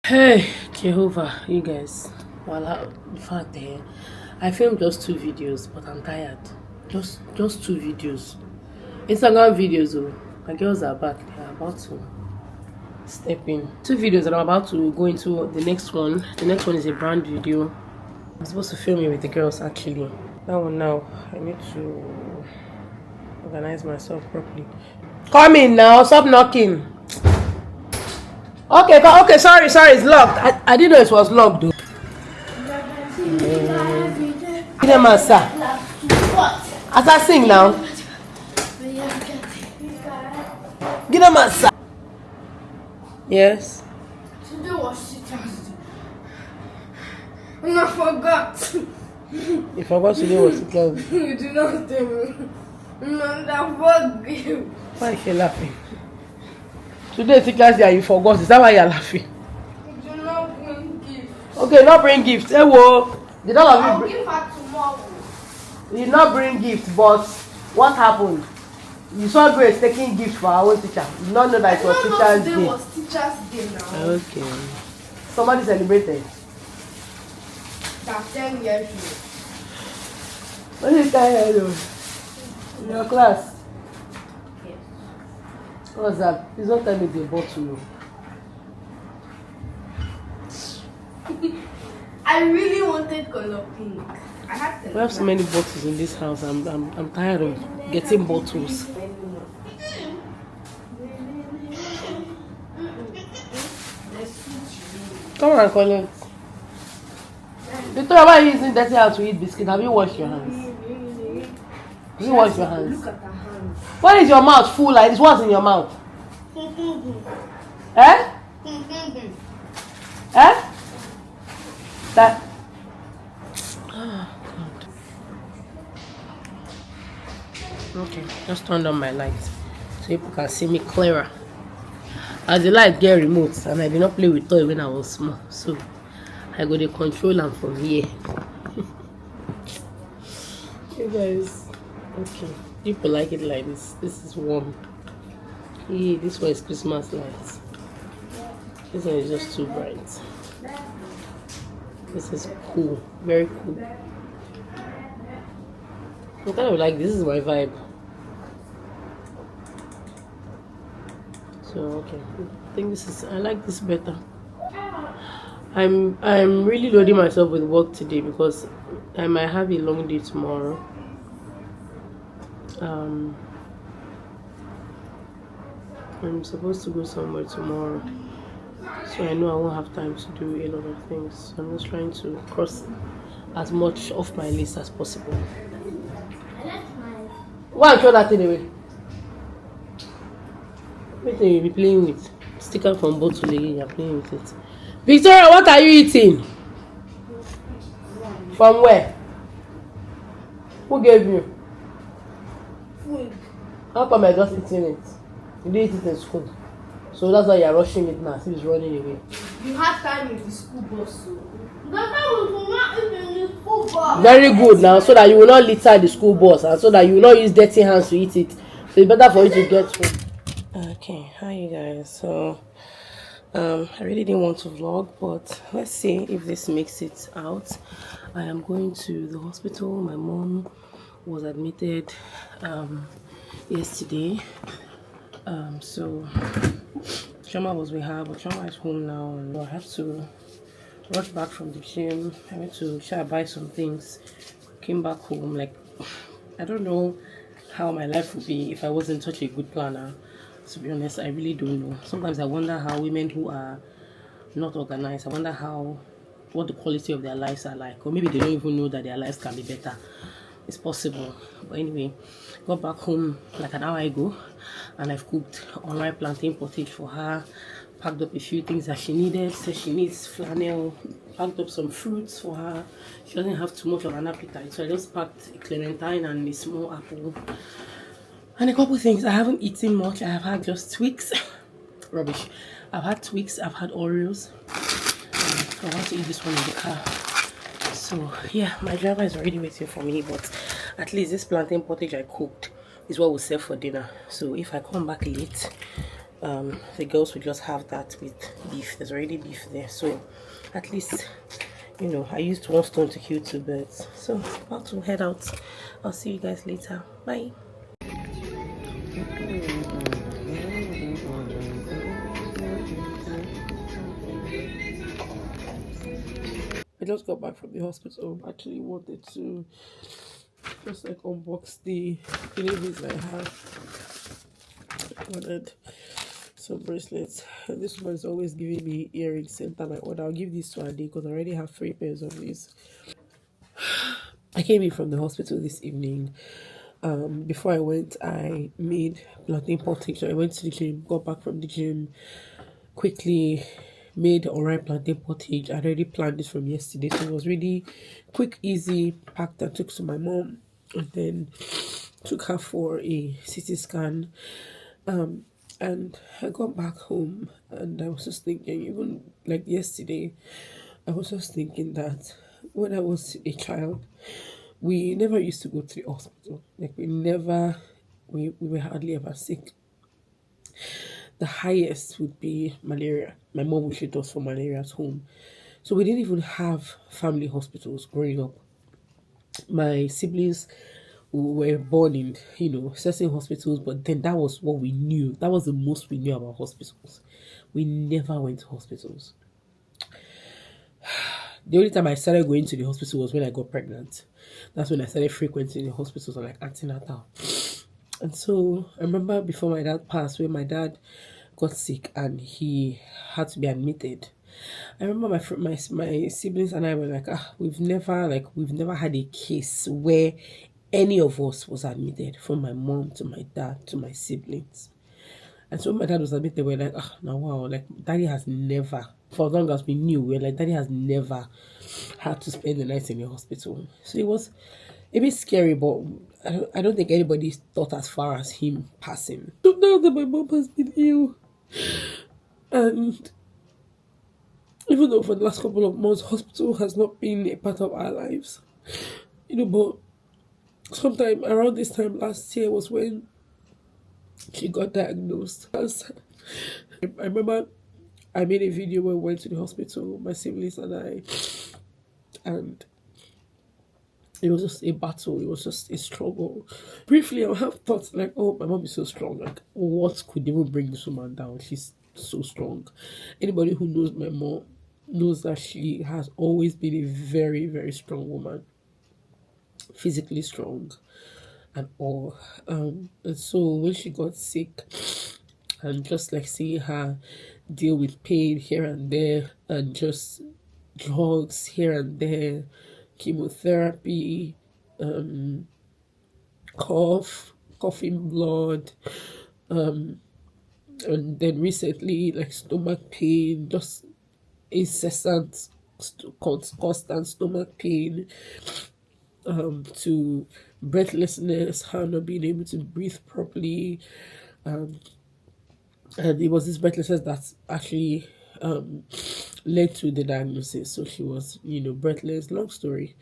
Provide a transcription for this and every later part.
Hey, Jehovah, you guys. Well, in fact, I filmed just 2 videos, but I'm tired. Just 2 videos. Instagram videos, oh. My girls are back. They are about to step in. 2 videos, and I'm about to go into the next one. The next one is a brand video. I'm supposed to film it with the girls, actually. That one now, I need to organize myself properly. Come in now, stop knocking. Okay, sorry, it's locked. I didn't know it was locked though. Give them a sir. As I sing now. Give them a sir. Yes. Today was Teacher's Day. And I forgot. You forgot today was Teacher's Day. You did not tell me. No, I forgot. Why are you laughing? Today is Teacher's Day and you forgot. Is that why you're laughing? You do not bring gifts. Okay, not bring gifts. Hey, whoa. Did all of you I'll give her tomorrow. You did not bring gifts, but what happened? You saw Grace taking gifts for our own teacher. You did not know that it was Teacher's Day. Today was Teacher's Day now. Okay. Somebody celebrated. That's 10 years old. What is that here? In your class? Yes. What's that? Please don't tell me the bottle. I really wanted color pink. I had to. We have so many bottles in this house. I'm tired of getting bottles. Come on, Colin. Victoria, why are you using dirty hands to eat biscuit? Have you washed your hands? Have you washed your hands? Look at her hands. Why is your mouth full like this? What's in your mouth? Eh? Eh? That. Oh, God. Okay, just turned on my lights so people can see me clearer. As the light get remote, and I did not play with toy when I was small, so I go to control them from here. You guys, okay, people like it like this. This is warm. Yeah, this one is Christmas lights. This one is just too bright. This is cool, very cool. I kind of like this is my vibe. So okay, I think this is. I like this better. I'm really loading myself with work today because I might have a long day tomorrow. I'm supposed to go somewhere tomorrow, so I know I won't have time to do a lot of things. So I'm just trying to cross as much off my list as possible. Why throw that thing away? What are you playing with? Sticker from bottle again, you're playing with it. Victoria, what are you eating? From where? Who gave you? Food. How come you're just eating it? You didn't eat it in school. So that's why you're rushing it now, see it's running away. You had time with the school bus, so. That time was not even the school bus. Very good now, so that you will not litter the school bus and so that you will not use dirty hands to eat it. So it's better for you to get home. Okay, hi you guys. So I really didn't want to vlog, but let's see if this makes it out. I am going to the hospital. My mom was admitted yesterday. So Shama was with her, but Shama is home now, and I have to rush back from the gym. I went to buy some things, came back home. Like, I don't know how my life would be if I wasn't such a good planner. To be honest, I really don't know. Sometimes I wonder how women who are not organized, I wonder what the quality of their lives are like, or maybe they don't even know that their lives can be better. It's possible. But anyway, got back home like an hour ago, and I've cooked online plantain pottage for her, packed up a few things that she needed. So she needs flannel, packed up some fruits for her. She doesn't have too much of an appetite, so I just packed a clementine and a small apple and a couple things. I haven't eaten much. I have had just Twix. Rubbish. I've had Twix, I've had Oreos. I want to eat this one in the car. So yeah, my driver is already waiting for me, but at least this plantain pottage I cooked is what we'll serve for dinner. So if I come back late, The girls will just have that with beef. There's already beef there, so at least I used one stone to kill two birds. So about to head out. I'll see you guys later. Bye. I just got back from the hospital. I actually wanted to just like unbox the deliveries I have. I ordered some bracelets. And this one is always giving me earrings sent time I order. I'll give these to a day because I already have 3 pairs of these. I came in from the hospital this evening. Before I went, I made plantain pottage. I went to the gym, got back from the gym, quickly made alright plantain pottage. I already planned this from yesterday, so it was really quick, easy, packed and took to my mom, and then took her for a CT scan. And I got back home and I was just thinking, even like yesterday, I was just thinking that when I was a child, we never used to go to the hospital. Like we were hardly ever sick. The highest would be malaria. My mom would treat us for malaria at home. So we didn't even have family hospitals growing up. My siblings were born in, certain hospitals, but then that was what we knew. That was the most we knew about hospitals. We never went to hospitals. The only time I started going to the hospital was when I got pregnant. That's when I started frequenting the hospitals or like antenatal. And so I remember before my dad passed, when my dad got sick and he had to be admitted. I remember my siblings and I were like, we've never had a case where any of us was admitted, from my mom to my dad to my siblings. And so when my dad was admitted, we were like, now wow, like daddy has never, for as long as we knew, we were like, daddy has never had to spend the night in the hospital. So it was a bit scary, but I don't think anybody thought as far as him passing. So now that my mom has been ill, and even though for the last couple of months, hospital has not been a part of our lives, but sometime around this time last year was when she got diagnosed. I remember I made a video where we went to the hospital, my siblings and I, and it was just a battle. It was just a struggle. Briefly, I have thoughts like, oh, my mom is so strong. Like, what could even bring this woman down? She's so strong. Anybody who knows my mom knows that she has always been a very, very strong woman, physically strong and all. And so when she got sick, and just like seeing her deal with pain here and there, and just drugs here and there, chemotherapy, coughing blood, and then recently like stomach pain, just incessant, constant stomach pain, to breathlessness, her not being able to breathe properly, and it was this breathlessness that actually led to the diagnosis. So she was, breathless. Long story,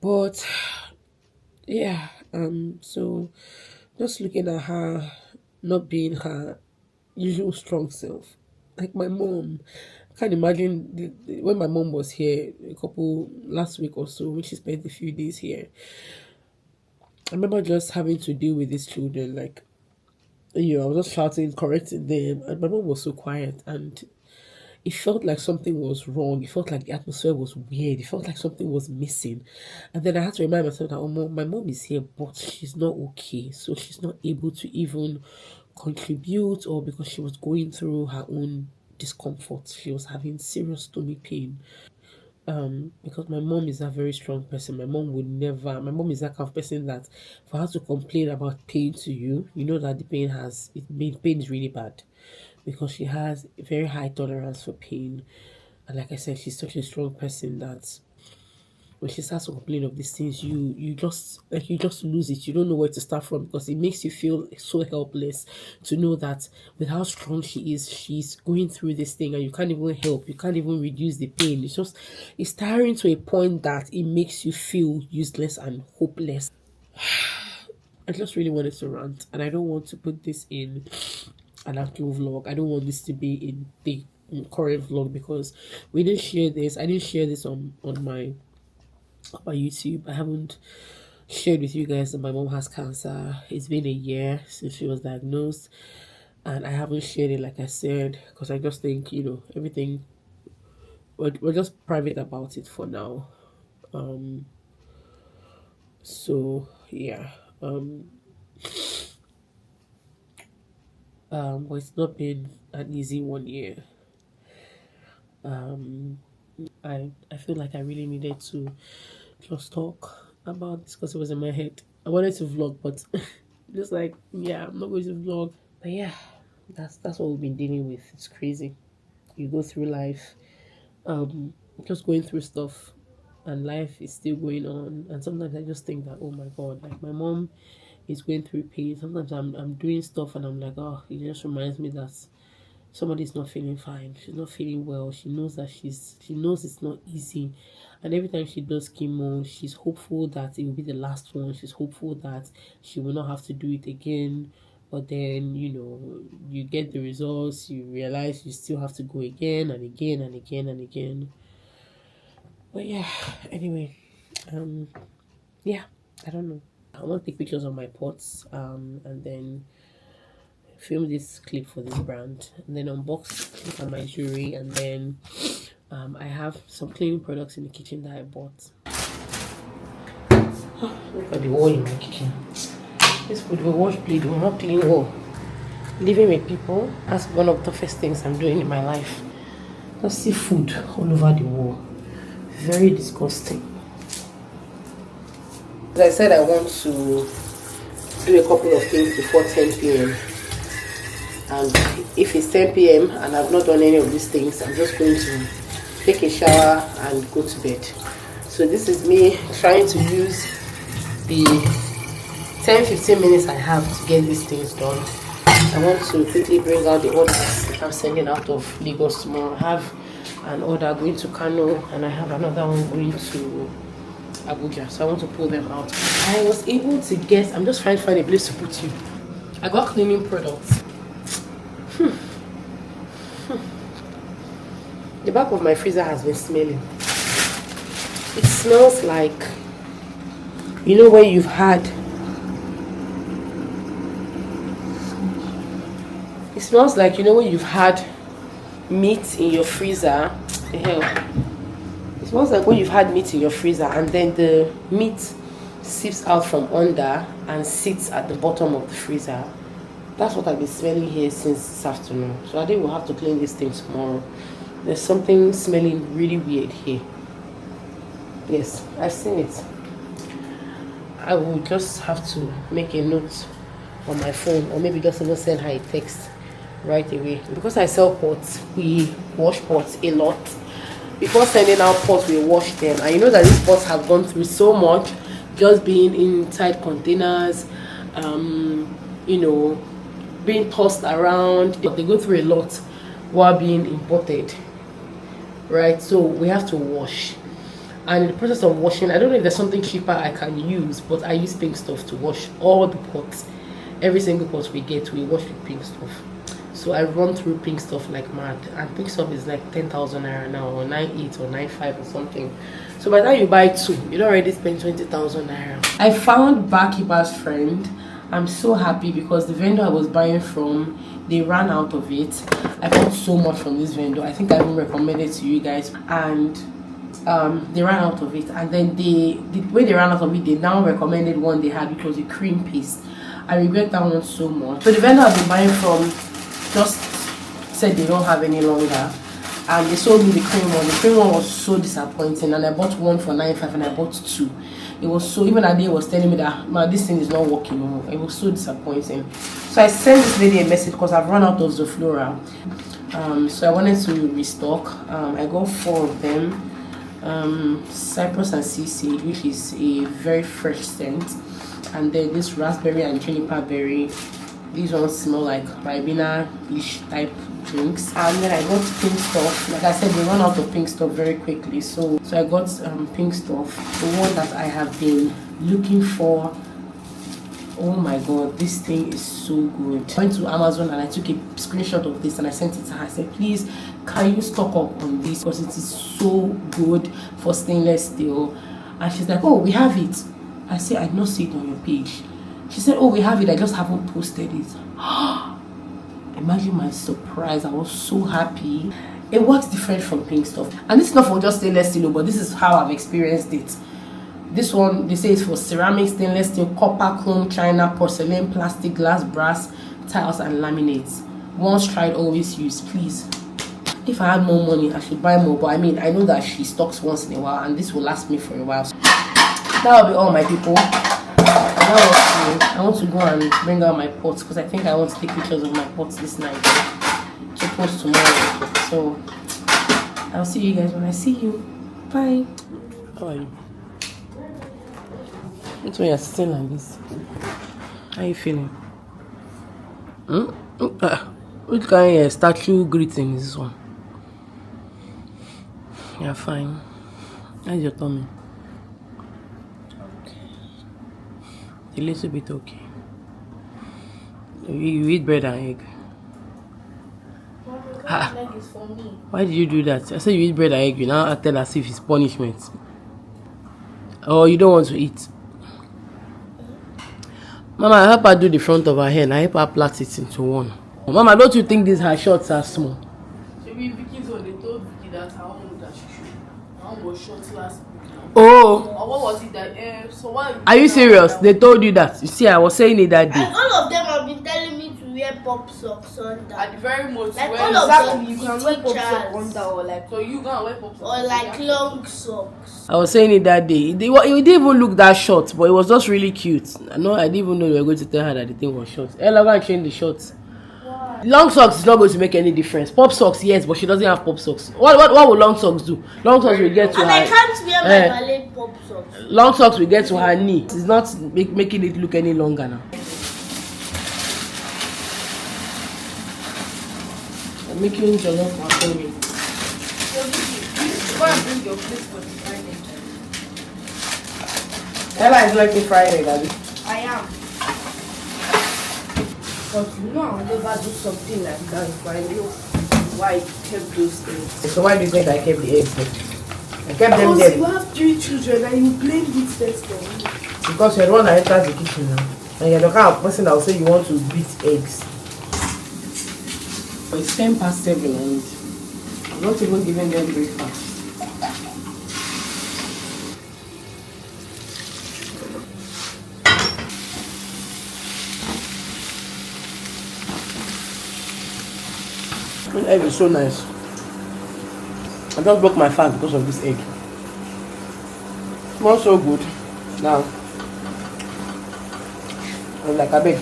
but yeah. So just looking at her not being her usual strong self, like my mom. I can't imagine when my mom was here a couple last week or so, when she spent a few days here. I remember just having to deal with these children, like I was just shouting, correcting them, and my mom was so quiet, and it felt like something was wrong. It felt like the atmosphere was weird. It felt like something was missing. And then I had to remind myself that, oh, my mom is here, but she's not okay. So she's not able to even contribute, or because she was going through her own discomfort. She was having serious stomach pain. Because my mom is a very strong person. My mom is that kind of person that for her to complain about pain to you, you know that the pain is really bad, because she has a very high tolerance for pain. And like I said, she's such a strong person that when she starts to complain of these things, you just lose it. You don't know where to start from, because it makes you feel so helpless to know that with how strong she is, she's going through this thing and you can't even help, you can't even reduce the pain. It's tiring to a point that it makes you feel useless and hopeless. I just really wanted to rant, and I don't want to put this in an actual vlog. I don't want this to be in the current vlog because we didn't share this. I didn't share this on my YouTube. I haven't shared with you guys that my mom has cancer. It's been a year since she was diagnosed, and I haven't shared it, like I said, because I just think, everything, we're just private about it for now. So yeah. But it's not been an easy 1 year. I feel like I really needed to just talk about this because it was in my head. I wanted to vlog, but just like, yeah, I'm not going to vlog. But yeah, that's what we've been dealing with. It's crazy. You go through life, just going through stuff, and life is still going on. And sometimes I just think that, oh my god, like my mom is going through pain. Sometimes I'm doing stuff and I'm like, oh, it just reminds me that somebody's not feeling fine. She's not feeling well. She knows that she knows it's not easy. And every time she does chemo, she's hopeful that it will be the last one. She's hopeful that she will not have to do it again. But then, you get the results, you realize you still have to go again and again and again and again. But yeah, anyway, yeah, I don't know. I want to take pictures of my pots, and then film this clip for this brand, and then unbox my jewelry, and then I have some cleaning products in the kitchen that I bought. Look at the wall in my kitchen. This would be wash blade, will not clean wall. Living with people, that's one of the toughest things I'm doing in my life. Just see food all over the wall. Very disgusting. As I said, I want to do a couple of things before 10 p.m. And if it's 10 p.m. and I've not done any of these things, I'm just going to take a shower and go to bed. So this is me trying to use the 10-15 minutes I have to get these things done. I want to quickly bring out the orders I'm sending out of Lagos tomorrow. I have an order going to Kano and I have another one going to Abuja. So I want to pull them out. I was able to get, I'm just trying to find a place to put you. I got cleaning products. The back of my freezer has been smelling. It smells like, when you've had, it smells like, when you've had meat in your freezer. The hell, it smells like when you've had meat in your freezer and then the meat seeps out from under and sits at the bottom of the freezer. That's what I've been smelling here since this afternoon. So I think we'll have to clean this thing tomorrow. There's something smelling really weird here. Yes, I've seen it. I will just have to make a note on my phone, or maybe just even send her a text right away. Because I sell pots, we wash pots a lot. Before sending out pots, we wash them. And you know that these pots have gone through so much, just being inside containers, being tossed around. They go through a lot while being imported, right? So we have to wash. And in the process of washing, I don't know if there's something cheaper I can use, but I use pink stuff to wash all the pots. Every single pot we get, we wash with pink stuff. So I run through pink stuff like mad. And pink stuff is like 10,000 naira now, or 9.8 or 9.5 or something. So by the time you buy two, you don't already spend 20,000 naira. I found Barkeeper's friend. I'm so happy because the vendor I was buying from, they ran out of it. I bought so much from this vendor. I think I even recommended it to you guys. And they ran out of it. And then when they ran out of it, they now recommended one they had, which was a cream paste. I regret that one so much. So the vendor I've been buying from just said they don't have any longer. And they sold me the cream one. The cream one was so disappointing. And I bought one for 9.5 and I bought two. It was so, even that day was telling me that, man, this thing is not working. It was so disappointing. So I sent this lady a message because I've run out of Zoflora. So I wanted to restock. I got 4 of them. Cypress and sea sage, which is a very fresh scent. And then this raspberry and juniper berry. These ones smell like Ribena-ish type drinks. And then I got pink stuff. Like I said, they run out of pink stuff very quickly. So I got pink stuff. The one that I have been looking for Oh my god, this thing is so good. I went to Amazon and I took a screenshot of this and I sent it to her. I said, please, can you stock up on this because it is so good for stainless steel. And she's like, oh, we have it. I said, I did not see it on your page. She said, oh, we have it, I just haven't posted it. Imagine my surprise. I was so happy. It works different from pink stuff, and this is not for just stainless steel, but this is how I've experienced it. This one, they say, is for ceramic, stainless steel, copper, chrome, china, porcelain, plastic, glass, brass, tiles, and laminates. Once tried, always used. Please, if I had more money, I should buy more, but I mean, I know that she stocks once in a while and this will last me for a while. So that will be all, my people. I want to go and bring out my pots because I think I want to take pictures of my pots this night to post tomorrow. So I'll see you guys when I see you. Bye. How are you? That's why you're sitting like this. How are you feeling? Which kind of statue greeting is this one? You're fine. How's your tummy? A little bit okay. You eat bread and egg. Egg is for me. Why did you do that? I said you eat bread and egg. You now tell as if it's punishment. Or you don't want to eat. Mama, I help her do the front of her hair and I help her plait it into one. Mama, don't you think these her shorts are small? Maybe Vicky's one, they told Vicky that her own that she should. Her own was short last week. Oh. Or what was it that? So what? Are you serious? They told you that? You see, I was saying it that day. And all of them have been telling me to wear pop socks on that. At the very most, like all all of them, them, you can wear pop socks on that, or like so you can wear pop socks or like long socks. I was saying it that day. It didn't even look that short, but it was just really cute. I didn't even know you were going to tell her that the thing was short. Ella, go and change the shorts. Why? Long socks is not going to make any difference. Pop socks, yes, but she doesn't have pop socks. What will long socks do? Long socks will get to and her. I can't wear my ballet pop socks. Long socks will get to her knee. It's not making it look any longer now. I'm making jollof macaroni. go and bring your plate for the Friday. Ella is liking fried egg, Abby. I am. But you know I'll never do something like that if I know why I kept those eggs. So why do you think I kept the eggs there? I kept them Because there you have 3 children and you blame this test on me. because you're the one that enters the kitchen now. And you're the kind of person that will say you want to beat eggs. But it's 7:10 and I'm not even giving them breakfast. This egg is so nice. I just broke my fast because of this egg. It smells so good. Now, I'm like, I beg.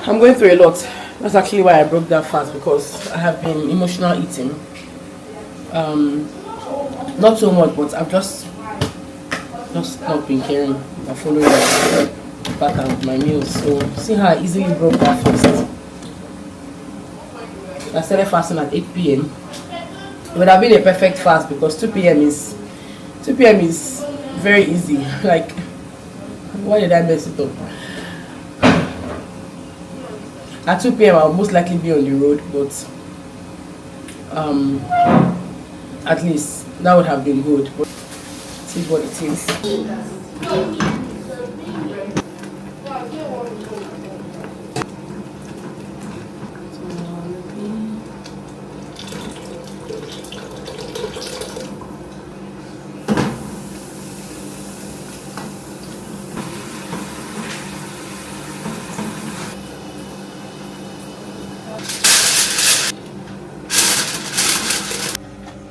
I'm going through a lot. That's actually why I broke that fast, because I have been emotional eating. Not so much, but I've just not been caring about following the pattern of my meals. So see how I easily broke that fast. I started fasting at 8 p.m. It would have been a perfect fast because 2 p.m. is very easy. Like, why did I mess it up? At 2 p.m. I'll most likely be on the road, but at least that would have been good. But it is what it is.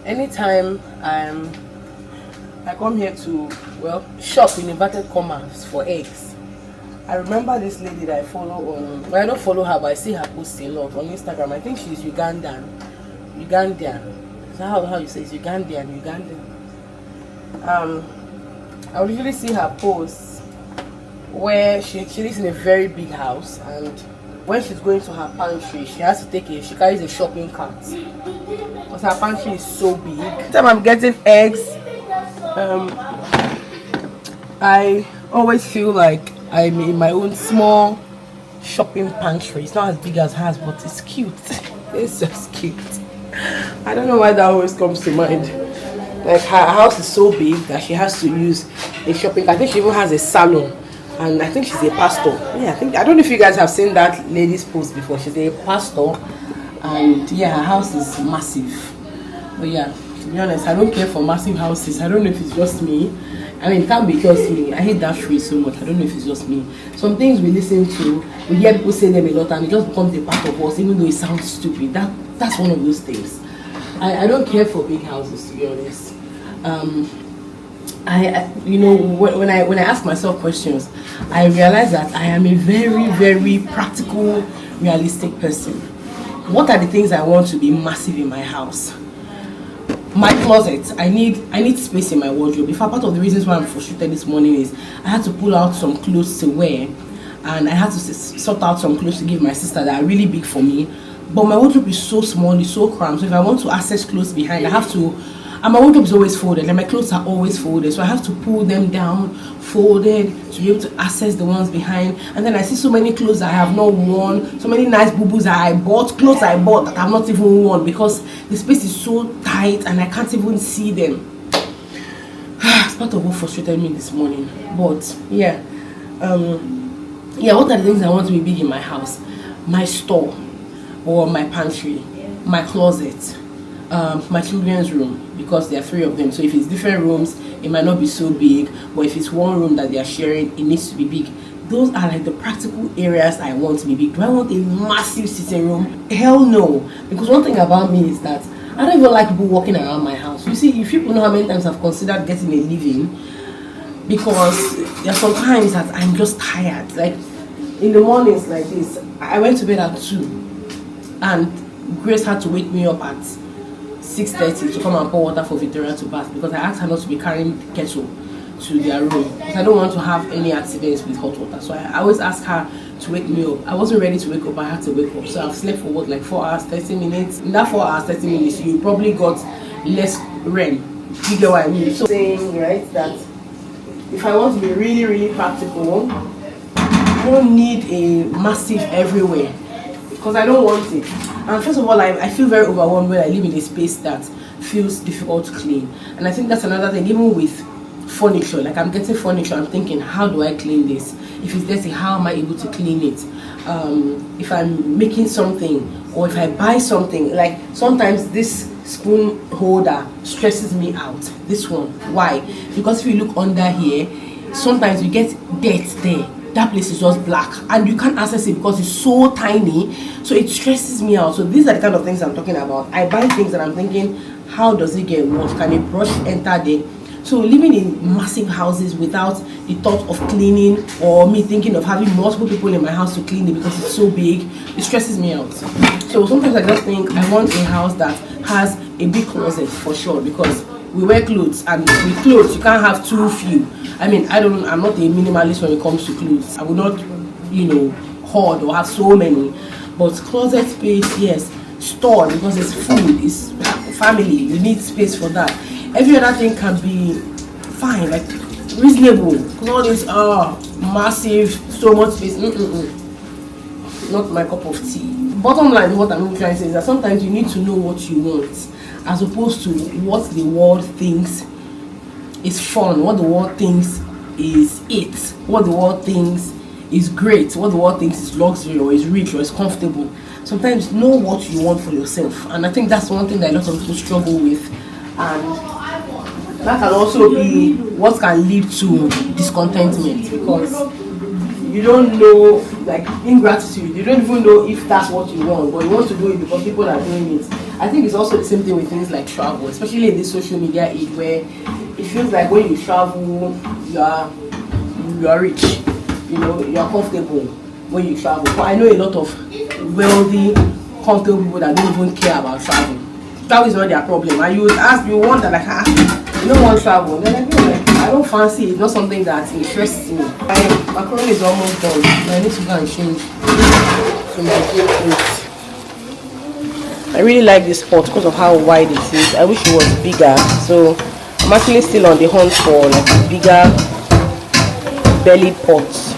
Anytime I come here to, well, shop in inverted commas for eggs, I remember this lady that I follow on, well, I don't follow her, but I see her post a lot on Instagram. I think she's Ugandan. Is that how you say it's Ugandan? I will usually see her posts where she lives in a very big house, and when she's going to her pantry, she carries a shopping cart because her pantry is so big. Every time I'm getting eggs, I always feel like I'm in my own small shopping pantry. It's not as big as hers, but it's cute. It's just cute. I don't know why that always comes to mind. Like her house is so big that she has to use a shopping. I think she even has a salon, and I think she's a pastor. Yeah, I don't know if you guys have seen that lady's post before. She's a pastor, and yeah, her house is massive. But yeah, to be honest, I don't care for massive houses. I don't know if it's just me. I mean, it can't be just me. I hate that phrase so much. I don't know if it's just me. Some things we listen to, we hear people say them a lot, and it just becomes a part of us, even though it sounds stupid. That's one of those things. I don't care for big houses, to be honest. You know, when I ask myself questions, I realize that I am a very, very practical, realistic person. What are the things I want to be massive in my house? My closet, I need space in my wardrobe. In fact, part of the reasons why I'm frustrated this morning is I had to pull out some clothes to wear, and I had to sort out some clothes to give my sister that are really big for me. But my wardrobe is so small, it's so cramped. So if I want to access clothes behind, I have to. And my wardrobe is always folded, and my clothes are always folded. So I have to pull them down, folded, to be able to access the ones behind. And then I see so many clothes I have not worn, so many nice boo-boos that I bought, clothes I bought that I've not even worn because the space is so tight and I can't even see them. It's part of what frustrated me this morning. But yeah, what are the things I want to be big in my house? My store, or my pantry, my closet, my children's room, because there are 3 of them. So if it's different rooms, it might not be so big, but if it's one room that they are sharing, it needs to be big. Those are like the practical areas I want to be big. Do I want a massive sitting room? Hell no. Because one thing about me is that I don't even like people walking around my house. You see, if people know how many times I've considered getting a living, because there are some times that I'm just tired. Like in the mornings like this, I went to bed at 2, and Grace had to wake me up at 6:30 to come and pour water for Victoria to bath, because I asked her not to be carrying the kettle to their room because I don't want to have any accidents with hot water. So I always ask her to wake me up. I wasn't ready to wake up, I had to wake up. So I've slept for what, like 4 hours 30 minutes. In that 4 hours 30 minutes, you probably got less REM. You get what I mean? So saying, right, that if I want to be really, really practical, I don't need a massive everywhere, because I don't want it. And first of all, I feel very overwhelmed when I live in a space that feels difficult to clean. And I think that's another thing, even with furniture. Like I'm getting furniture, I'm thinking, how do I clean this? If it's dirty, how am I able to clean it? If I'm making something, or if I buy something, like sometimes this spoon holder stresses me out. This one, why? Because if you look under here, sometimes you get dirt there. That place is just black and you can't access it because it's so tiny, so it stresses me out. So these are the kind of things I'm talking about. I buy things and I'm thinking, how does it get washed? Can a brush enter there? So living in massive houses without the thought of cleaning, or me thinking of having multiple people in my house to clean it because it's so big, it stresses me out. So sometimes I just think I want a house that has a big closet for sure, because we wear clothes, and with clothes you can't have too few. I mean, I'm not a minimalist when it comes to clothes. I will not, hoard or have so many. But closet space, yes. Store, because it's food, it's family, you need space for that. Every other thing can be fine, like reasonable. Because all this massive, so much space, not my cup of tea. Bottom line, what I'm trying to say is that sometimes you need to know what you want, as opposed to what the world thinks is fun, what the world thinks is it, what the world thinks is great, what the world thinks is luxury or is rich or is comfortable. Sometimes know what you want for yourself, and I think that's one thing that a lot of people struggle with, and that can also be what can lead to discontentment, because you don't know, like ingratitude, you don't even know if that's what you want, but you want to do it because people are doing it. I think it's also the same thing with things like travel, especially in this social media age where it feels like when you travel, you are rich, you are comfortable when you travel. But I know a lot of wealthy, comfortable people that don't even care about travel. Travel is not their problem. And you wonder, like, you don't want travel. They're like, I don't fancy it. It's not something that interests me. My macaroni is almost done. I need to go and change to my clothes. I really like this pot because of how wide it is. I wish it was bigger. So I'm actually still on the hunt for like bigger belly pots.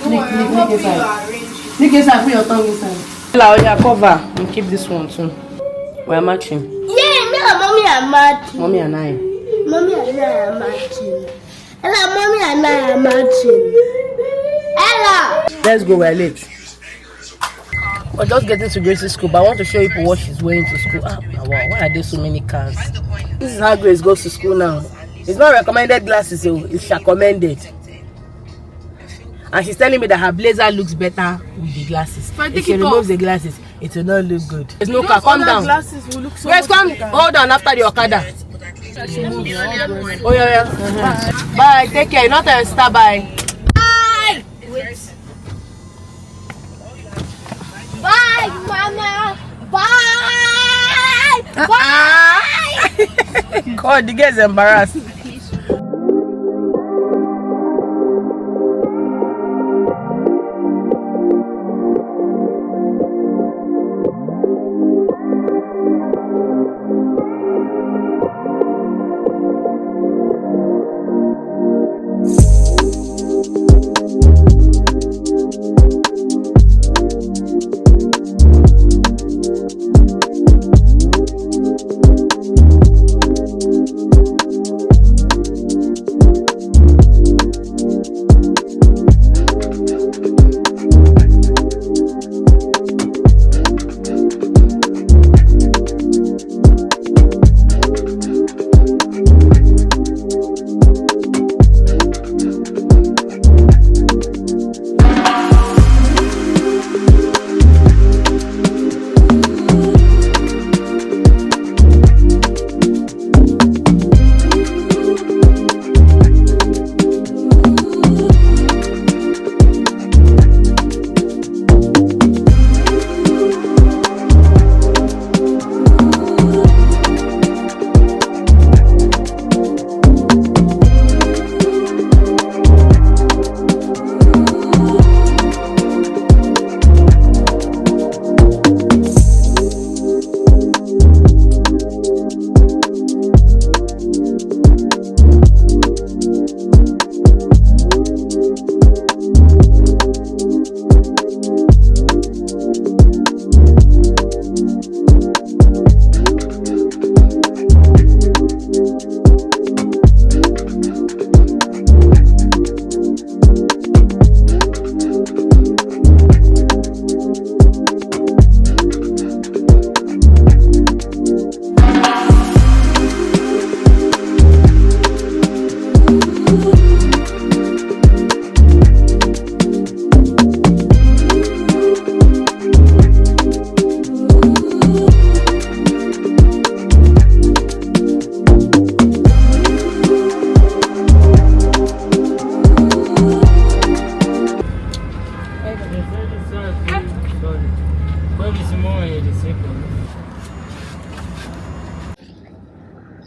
Nick inside, put your tongue inside. Ella, cover and keep this one too. We are matching. Yeah, me and mommy are matching. Mommy and I. Mommy and I are matching. Ella, mommy and I are matching. Ella! Let's go, we're late. We're just getting to Grace's school, but I want to show you what she's wearing to school. Ah, wow, why are there so many cars? This is how Grace goes to school now. It's not recommended glasses, so it's recommended. And she's telling me that her blazer looks better with the glasses. If she removes the glasses, it will not look good. There's no car, calm down. Grace, come, hold on after the Okada. Oh, yeah. Bye, take care. You're not a star, bye. Bye! Wait. Bye, Mama! Bye! Bye! God, the girl's embarrassed.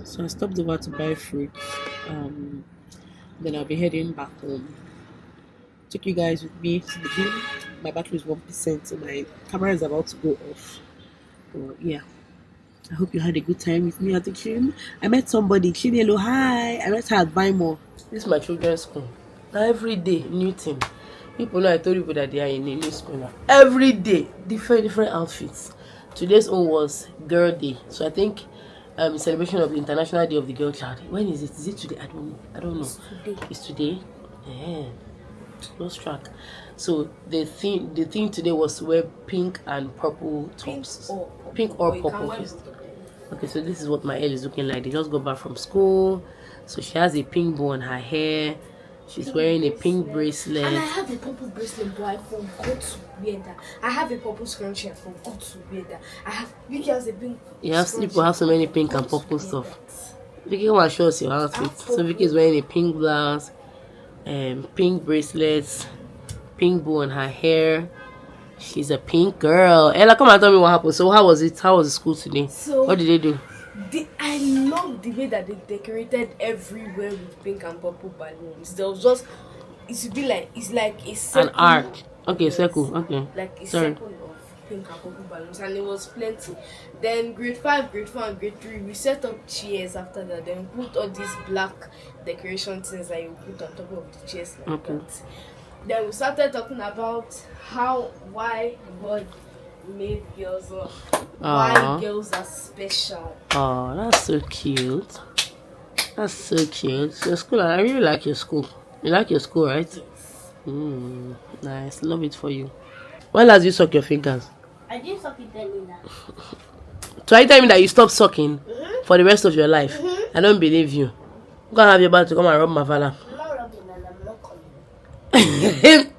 So I stopped over to buy fruit. Then I'll be heading back home. Took you guys with me to the gym. My battery is 1%, so my camera is about to go off. But yeah, I hope you had a good time with me at the gym. I met somebody. Chinelo, hi. I met her at Buy More. This is my children's school. Now every day, new thing. People know I told you that they are in a new school now. Every day, different outfits. Today's own was Girl Day. So I think celebration of the International Day of the Girl Child. When is it? Is it today? I don't know. It's today. Yeah. Lost track. So the theme today was to wear pink and purple tops. Pink or purple. Okay, so this is what my hair is looking like. They just got back from school. So she has a pink bow on her hair. She's wearing a pink bracelet. And I have a purple bracelet, but I forgot to wear that. I have a purple scrunchie, I forgot to wear that. I have Vicky has a pink. People have so many pink and purple stuff. Vicky, come and show us your outfit. So Vicky is wearing a pink blouse, pink bracelets, pink bow on her hair. She's a pink girl. Ella, come and tell me what happened. So how was it? How was the school today? So what did they do? I love the way that they decorated everywhere with pink and purple balloons. There was just, it's like a circle. An arc. Okay, yes. Circle. Okay. Like a circle of pink and purple balloons, and it was plenty. Then grade 5, grade 4, and grade 3, we set up chairs after that. Then we put all these black decoration things that you put on top of the chairs like that. Then we started talking about why God made girls, why girls are special. Oh, that's so cute. That's so cute. Your school, I really like your school. You like your school, right? Yes. Nice. Love it for you. When last you suck your fingers? I didn't suck it earlier. So are you telling me that you stop sucking for the rest of your life? I don't believe you. Go and have your bath to come and rub my father. I'm not rubbing and I'm not coming.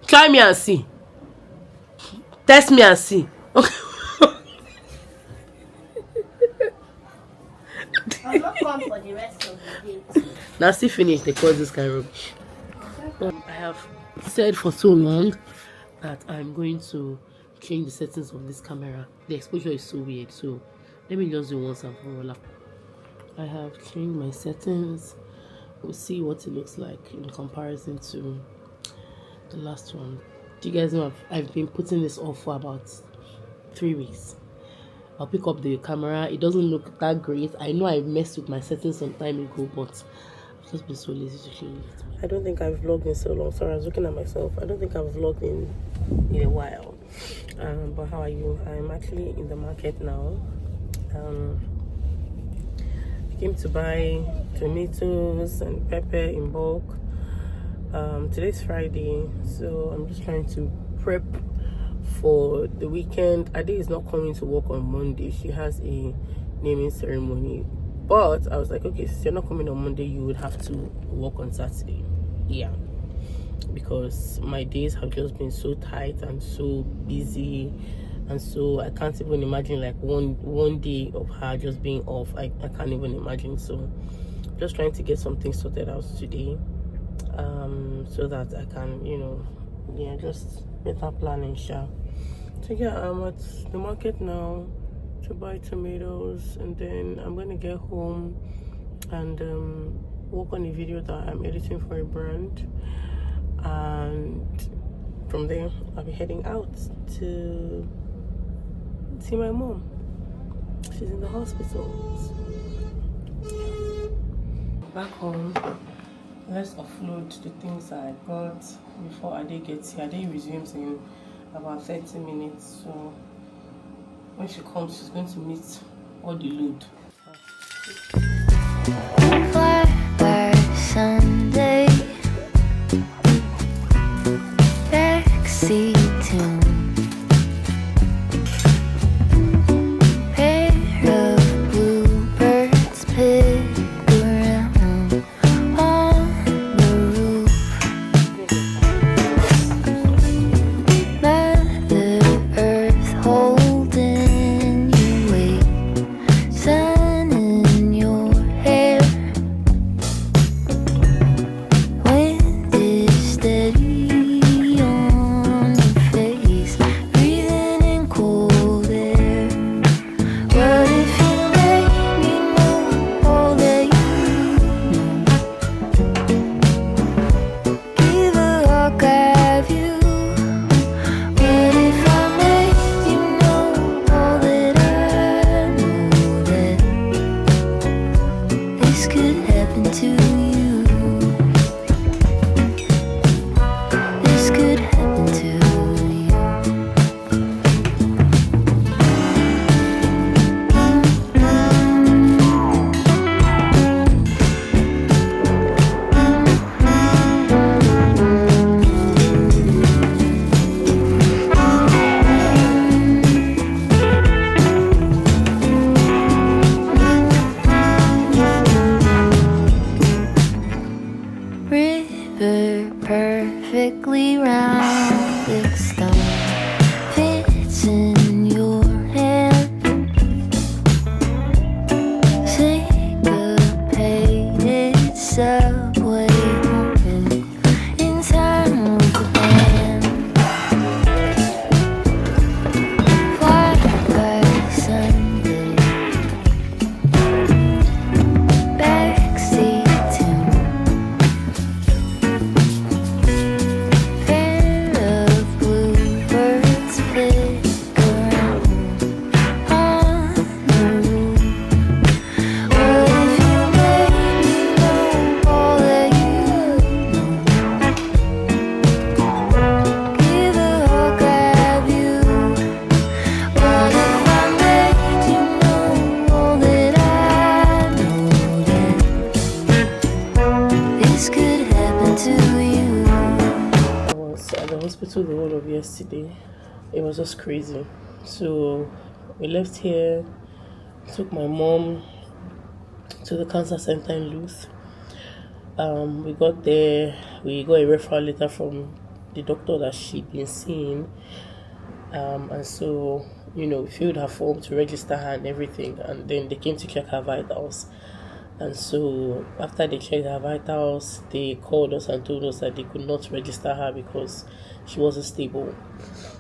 Try me and see. Test me and see. Okay. I'm not coming for the rest of the day. Now still finish the cause this kind of rubbish. I have said for so long that I'm going to change the settings of this camera. The exposure is so weird, so let me just do once and for all. I have changed my settings. We'll see what it looks like in comparison to the last one. Do you guys know I've been putting this off for about 3 weeks? I'll pick up the camera. It doesn't look that great. I know I messed with my settings some time ago, but I've just been so lazy to change it. I don't think I've vlogged in so long. Sorry, I was looking at myself. I don't think I've vlogged in a while. But how are you? I'm actually in the market now. I came to buy tomatoes and pepper in bulk. Today's Friday, so I'm just trying to prep for the weekend. Ade is not coming to work on Monday. She has a naming ceremony. But I was like, okay, since you're not coming on Monday, you would have to work on Saturday. Yeah. Because my days have just been so tight and so busy. And so I can't even imagine like one day of her just being off. I can't even imagine. So just trying to get something sorted out today. So that I can, just better planning, sure. So yeah, I'm at the market now to buy tomatoes, and then I'm gonna get home and work on a video that I'm editing for a brand, and from there I'll be heading out to see my mom. She's in the hospital. Back home. Let's offload the things I got before Ade gets here. Ade resumes in about 30 minutes, so when she comes, she's going to meet all the load. Blackbird Sunday, backseat tune. Perfectly round stone fits in your hand. Syncopated subway moving in time with the band. Blackbird Sunday, backseat tune. Pair of blue hospital the whole of yesterday. It was just crazy. So we left here, took my mom to the cancer center in Luth. We got there, we got a referral letter from the doctor that she'd been seeing. And so, we filled her form to register her and everything, and then they came to check her vitals. And so after they checked her vitals, they called us and told us that they could not register her because she wasn't stable.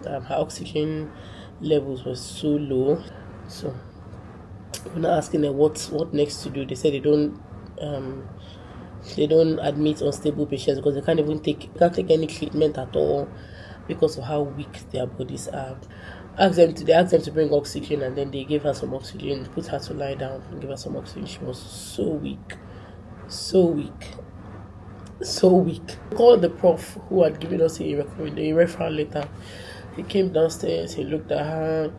Her oxygen levels were so low. So we're not asking them what next to do. They said they don't admit unstable patients because they can't take any treatment at all because of how weak their bodies are. They asked them to bring oxygen, and then they gave her some oxygen, put her to lie down and give her some oxygen. She was so weak. Called the prof who had given us a referral letter. He came downstairs, he looked at her,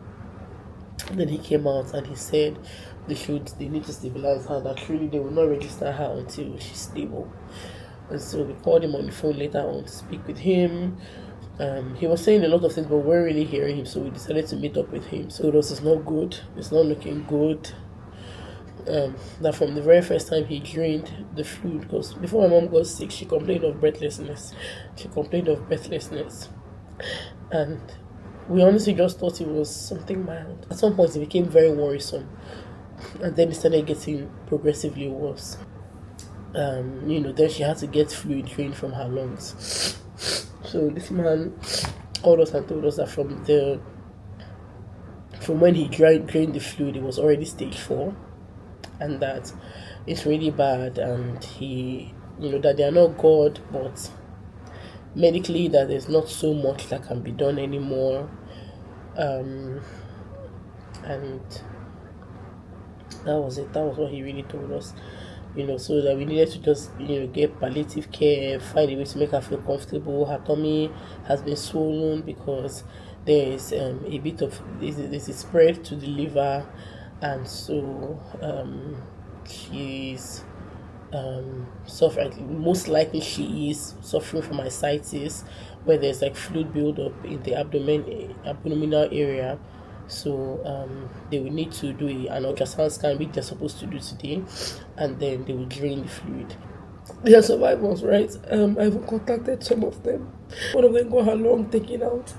then he came out and he said they need to stabilize her, that really they will not register her until she's stable. And so we called him on the phone later on to speak with him. He was saying a lot of things, but we weren't really hearing him, so we decided to meet up with him. So it's not good. It's not looking good. That from the very first time he drained the fluid, because before my mom got sick, she complained of breathlessness. And we honestly just thought it was something mild. At some point, it became very worrisome, and then it started getting progressively worse. Then she had to get fluid drained from her lungs. So this man called us and told us that from when he drained the fluid, it was already stage 4, and that it's really bad, and he, that they are not God, but medically that there's not so much that can be done anymore. And that was it. That was what he really told us. So that we needed to just, get palliative care, find a way to make her feel comfortable. Her tummy has been swollen because there's there's a spread to the liver, and so she's suffering. Most likely she is suffering from ascites, where there's like fluid buildup in the abdominal area. So they will need to do an ultrasound scan, which they're supposed to do today, and then they will drain the fluid. They are survivors, right? I've contacted some of them. One of them got her lung taken out.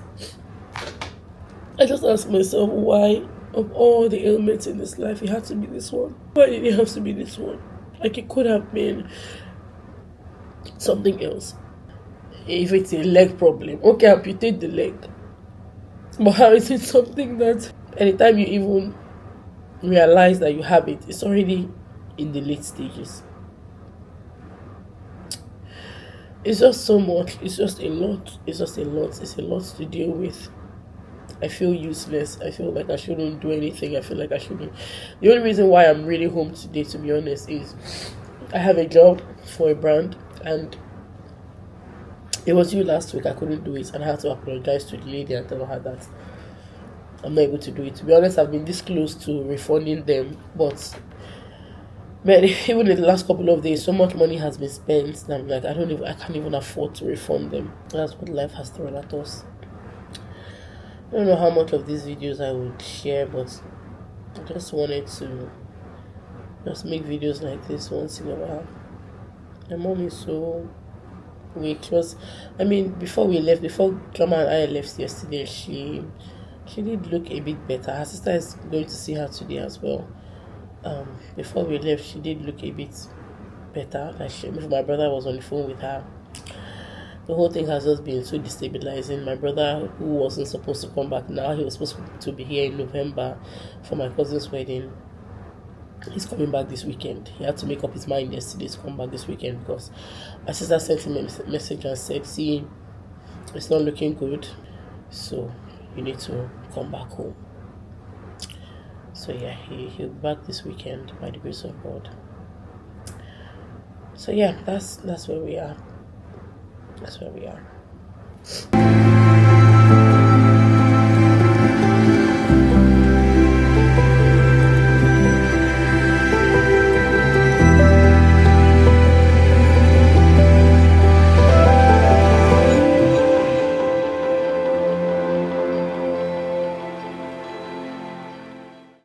I just asked myself, why, of all the ailments in this life, it had to be this one? Why did it have to be this one? Like, it could have been something else. If it's a leg problem, okay, amputate the leg. But how is it something that anytime you even realize that you have it, it's already in the late stages? It's just so much. It's just a lot. It's a lot to deal with. I feel useless. I feel like I shouldn't do anything. I feel like I shouldn't. The only reason why I'm really home today, to be honest, is I have a job for a brand, and it was due last week. I couldn't do it, and I had to apologize to the lady and tell her that I'm not able to do it. To be honest, I've been this close to refunding them, but man, even in the last couple of days, so much money has been spent that I'm like, I can't even afford to refund them. That's what life has thrown at us. I don't know how much of these videos I would share, but I just wanted to just make videos like this once in a while. My mom is so week. Before Drama and I left yesterday, she did look a bit better. Her sister is going to see her today as well. Before we left, she did look a bit better. My brother was on the phone with her. The whole thing has just been so destabilizing. My brother, who wasn't supposed to come back now, he was supposed to be here in November for my cousin's wedding. He's coming back this weekend. He had to make up his mind yesterday to come back this weekend because my sister sent him a message and said, see, it's not looking good, so you need to come back home. So yeah, he'll be back this weekend by the grace of God. So yeah, that's where we are. That's where we are.